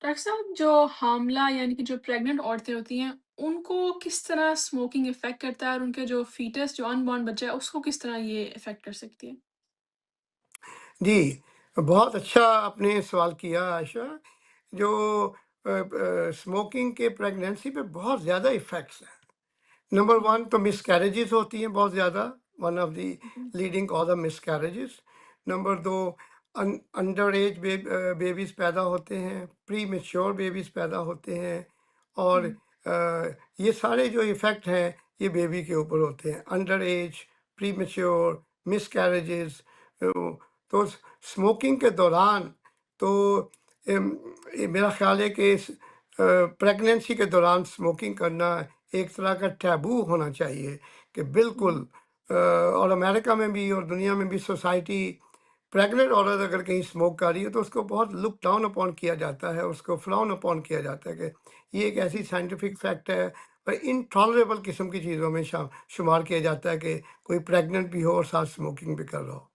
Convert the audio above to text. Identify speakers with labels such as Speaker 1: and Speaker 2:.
Speaker 1: Doctor साहब, जो हामला यानी कि जो प्रेग्नेंट औरतें होती हैं, उनको किस तरह स्मोकिंग इफ़ेक्ट करता है और उनके जो फ़ीटस जो अनबॉर्न बच्चा है, उसको किस तरह ये इफ़ेक्ट कर सकती है?
Speaker 2: जी, बहुत अच्छा आपने सवाल किया आयशा। जो स्मोकिंग के प्रेगनेंसी पे बहुत ज़्यादा इफ़ेक्ट्स हैं। नंबर
Speaker 1: जी,
Speaker 2: 1 तो मिसकैरेजेस होती हैं बहुत ज़्यादा, वन ऑफ द
Speaker 1: जी,
Speaker 2: leading cause of miscarriages. Number 2 under age babies पैदा होते हैं, प्री मैच्योर बेबीज़ पैदा होते हैं और
Speaker 1: हुँ,
Speaker 2: ये सारे जो इफ़ेक्ट हैं ये बेबी के ऊपर होते हैं। Under as, pre mature, miscarriages. तो स्मोकिंग के दौरान तो ये मेरा ख़्याल है कि प्रेगनेंसी के दौरान स्मोकिंग करना एक तरह का टैबू होना चाहिए कि बिल्कुल।
Speaker 1: हुँ,
Speaker 2: और अमेरिका में भी और दुनिया में भी सोसाइटी प्रेग्नेंट औरत अगर कहीं स्मोक कर रही है तो उसको बहुत लुक डाउन अपॉन किया जाता है, उसको फ्राउन अपॉन किया जाता है कि ये एक ऐसी
Speaker 1: जी,
Speaker 2: साइंटिफिक फैक्ट है और इनटॉलरेबल किस्म की चीज़ों में शुमार किया जाता है कि कोई प्रेग्नेंट भी हो और साथ स्मोकिंग भी कर रहा हो।